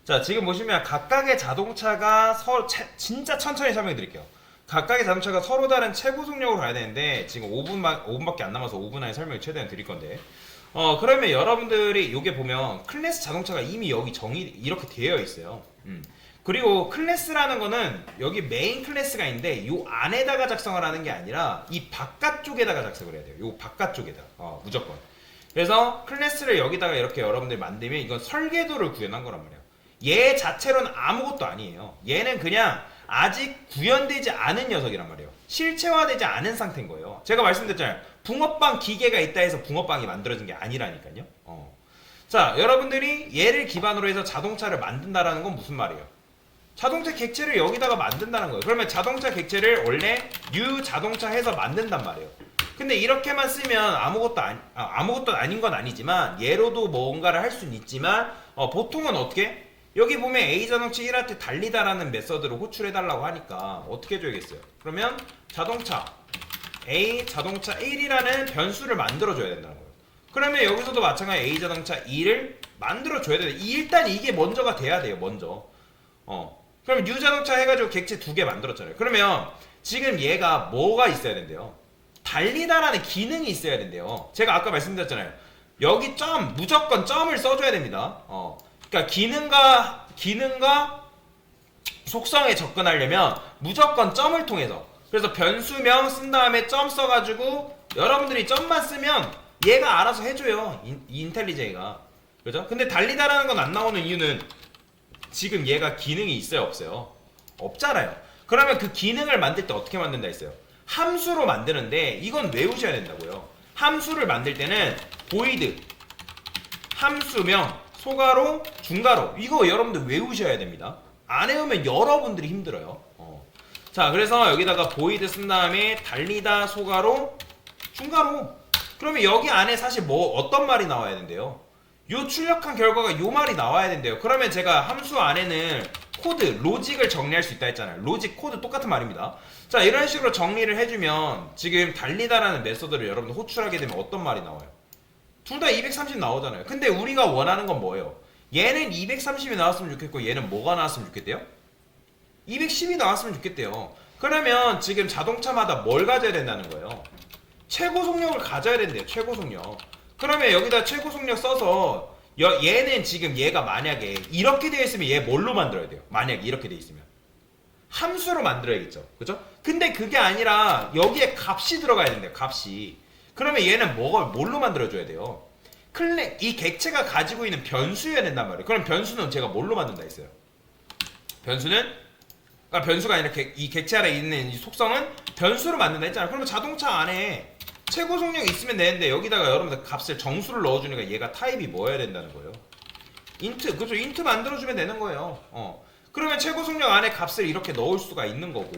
자, 지금 보시면 각각의 자동차가 진짜 천천히 설명해 드릴게요. 각각의 자동차가 서로 다른 최고 속력으로 가야 되는데 지금 5분밖에 안 남아서 5분 안에 설명을 최대한 드릴 건데 그러면 여러분들이 요게 보면 클래스 자동차가 이미 여기 이렇게 되어 있어요. 그리고 클래스라는 거는 여기 메인 클래스가 있는데 요 안에다가 작성을 하는 게 아니라 이 바깥쪽에다가 작성을 해야 돼요. 요 바깥쪽에다 무조건. 그래서 클래스를 여기다가 이렇게 여러분들이 만들면 이건 설계도를 구현한 거란 말이에요. 얘 자체로는 아무것도 아니에요. 얘는 그냥 아직 구현되지 않은 녀석이란 말이에요. 실체화되지 않은 상태인 거예요. 제가 말씀드렸잖아요. 붕어빵 기계가 있다 해서 붕어빵이 만들어진 게 아니라니까요. 자, 여러분들이 얘를 기반으로 해서 자동차를 만든다라는 건 무슨 말이에요? 자동차 객체를 여기다가 만든다는 거예요. 그러면 자동차 객체를 원래 뉴 자동차 해서 만든단 말이에요. 근데 이렇게만 쓰면 아무것도 아닌 건 아니지만 얘로도 뭔가를 할 수는 있지만 보통은 어떻게? 여기 보면 A 자동차 1한테 달리다라는 메서드를 호출해달라고 하니까 어떻게 해줘야겠어요? 그러면 자동차 A 자동차 1이라는 변수를 만들어줘야 된다는 거예요. 그러면 여기서도 마찬가지 A 자동차 2를 만들어줘야 돼요. 일단 이게 먼저가 돼야 돼요. 먼저. 그럼 뉴 자동차 해가지고 객체 2개 만들었잖아요. 그러면 지금 얘가 뭐가 있어야 된대요? 달리다라는 기능이 있어야 된대요. 제가 아까 말씀드렸잖아요. 여기 무조건 점을 써줘야 됩니다. 그러니까 기능과 속성에 접근하려면 무조건 점을 통해서. 그래서 변수명 쓴 다음에 점 써가지고 여러분들이 점만 쓰면 얘가 알아서 해줘요. 인텔리제이가. 그죠? 근데 달리다라는 건 안 나오는 이유는 지금 얘가 기능이 있어요, 없어요? 없잖아요. 그러면 그 기능을 만들 때 어떻게 만든다 했어요? 함수로 만드는데 이건 외우셔야 된다고요. 함수를 만들 때는 void 함수명 소가로 중가로 이거 여러분들 외우셔야 됩니다. 안 외우면 여러분들이 힘들어요. 자, 그래서 여기다가 void 쓴 다음에 달리다 소가로 중가로. 그러면 여기 안에 사실 어떤 말이 나와야 된대요? 요 출력한 결과가 요 말이 나와야 된대요. 그러면 제가 함수 안에는 코드, 로직을 정리할 수 있다 했잖아요. 로직, 코드 똑같은 말입니다. 자, 이런 식으로 정리를 해주면 지금 달리다라는 메서드를 여러분들 호출하게 되면 어떤 말이 나와요? 둘 다 230 나오잖아요. 근데 우리가 원하는 건 뭐예요? 얘는 230이 나왔으면 좋겠고 얘는 뭐가 나왔으면 좋겠대요? 210이 나왔으면 좋겠대요. 그러면 지금 자동차마다 뭘 가져야 된다는 거예요? 최고 속력을 가져야 된대요. 최고 속력. 그러면 여기다 최고 속력 써서 얘는 지금 얘가 만약에 이렇게 되어 있으면 얘 뭘로 만들어야 돼요? 만약에 이렇게 되어 있으면 함수로 만들어야겠죠. 그죠? 근데 그게 아니라 여기에 값이 들어가야 된대요. 값이. 그러면 얘는 뭘로 만들어줘야 돼요? 이 객체가 가지고 있는 변수여야 된단 말이에요. 그럼 변수는 제가 뭘로 만든다 했어요? 변수는 그러니까 변수가 아니라 이 객체 안에 있는 이 속성은 변수로 만든다 했잖아요. 그러면 자동차 안에 최고 속력이 있으면 되는데 여기다가 여러분들 값을 정수를 넣어주니까 얘가 타입이 뭐여야 된다는 거예요? 인트. 그죠? 인트 만들어주면 되는 거예요. 그러면 최고 속력 안에 값을 이렇게 넣을 수가 있는 거고.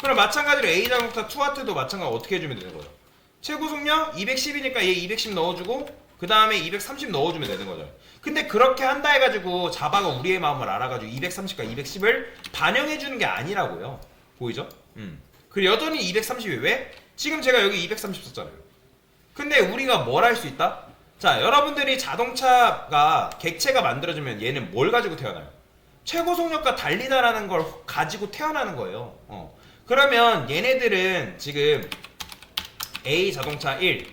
그럼 마찬가지로 A 자동차 2하트도 마찬가지로 어떻게 해주면 되는 거예요? 최고 속력 210이니까 얘 210 넣어주고 그 다음에 230 넣어주면 되는 거죠. 근데 그렇게 한다 해가지고 자바가 우리의 마음을 알아가지고 230과 210을 반영해주는 게 아니라고요. 보이죠? 그리고 여전히 230이 왜? 지금 제가 여기 230 썼잖아요. 근데 우리가 뭘 할 수 있다? 자, 여러분들이 자동차가 객체가 만들어지면 얘는 뭘 가지고 태어나요? 최고 속력과 달리다라는 걸 가지고 태어나는 거예요. 그러면 얘네들은 지금 A 자동차 1,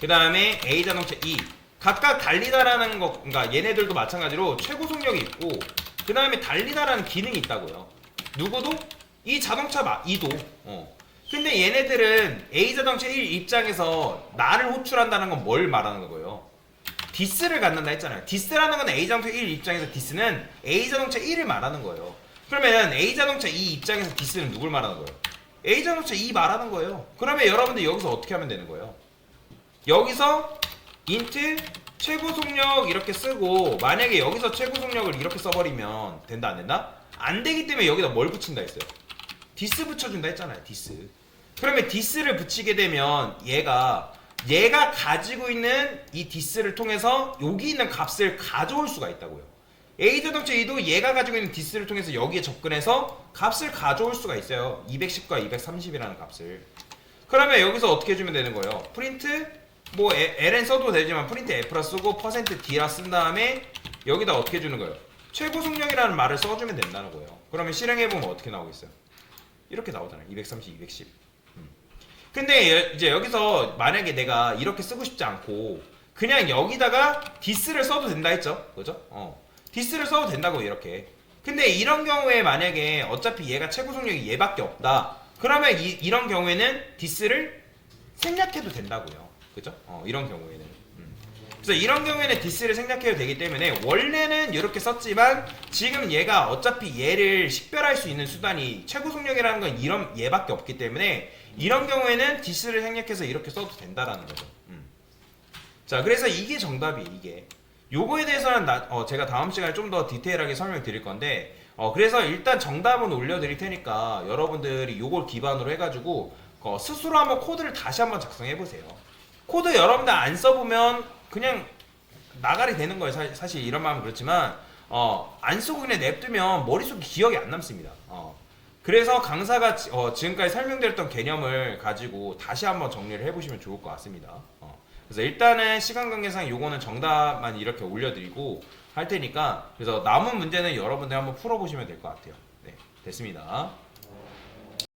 그 다음에 A 자동차 2 각각 달리다라는 거, 그러니까 얘네들도 마찬가지로 최고 속력이 있고 그 다음에 달리다라는 기능이 있다고요. 누구도? 이 자동차 2도. 근데 얘네들은 A 자동차 1 입장에서 나를 호출한다는 건 뭘 말하는 거예요? 디스를 갖는다 했잖아요. 디스라는 건 A 자동차 1 입장에서 디스는 A 자동차 1을 말하는 거예요. 그러면 A 자동차 2 입장에서 디스는 누굴 말하는 거예요? A 자동차 2 말하는 거예요. 그러면 여러분들 여기서 어떻게 하면 되는 거예요? 여기서 int 최고 속력 이렇게 쓰고 만약에 여기서 최고 속력을 이렇게 써버리면 된다 안 된다? 안 되기 때문에 여기다 뭘 붙인다 했어요? 디스 붙여준다 했잖아요. 디스. 그러면 디스를 붙이게 되면 얘가 가지고 있는 이 디스를 통해서 여기 있는 값을 가져올 수가 있다고요. A 자동차 2도 얘가 가지고 있는 디스를 통해서 여기에 접근해서 값을 가져올 수가 있어요. 210과 230이라는 값을. 그러면 여기서 어떻게 해주면 되는 거예요? 프린트 ln 써도 되지만 프린트 f라 쓰고 %d라 쓴 다음에 여기다 어떻게 주는 거예요? 최고 속력이라는 말을 써주면 된다는 거예요. 그러면 실행해보면 어떻게 나오겠어요? 이렇게 나오잖아요. 230, 210. 근데 이제 여기서 만약에 내가 이렇게 쓰고 싶지 않고 그냥 여기다가 디스를 써도 된다 했죠? 그죠? 디스를 써도 된다고 이렇게. 근데 이런 경우에 만약에 어차피 얘가 최고 속력이 얘밖에 없다. 그러면 이런 경우에는 디스를 생략해도 된다고요. 그죠? 이런 경우에는. 그래서 이런 경우에는 디스를 생략해도 되기 때문에 원래는 이렇게 썼지만 지금 얘가 어차피 얘를 식별할 수 있는 수단이 최고 속력이라는 건 이런 얘밖에 없기 때문에 이런 경우에는 디스를 생략해서 이렇게 써도 된다라는 거죠. 자, 그래서 이게 정답이에요. 이게. 요거에 대해서는 제가 다음 시간에 좀 더 디테일하게 설명 드릴 건데 그래서 일단 정답은 올려드릴 테니까 여러분들이 요걸 기반으로 해가지고 스스로 한번 코드를 다시 한번 작성해보세요. 코드 여러분들 안 써보면 그냥 나가리 되는 거예요. 사실 이런 마음은 그렇지만 안 쓰고 그냥 냅두면 머릿속에 기억이 안 남습니다. 그래서 강사가 지금까지 설명드렸던 개념을 가지고 다시 한번 정리를 해보시면 좋을 것 같습니다. 그래서 일단은 시간 관계상 요거는 정답만 이렇게 올려드리고 할 테니까 그래서 남은 문제는 여러분들 한번 풀어보시면 될 것 같아요. 네, 됐습니다.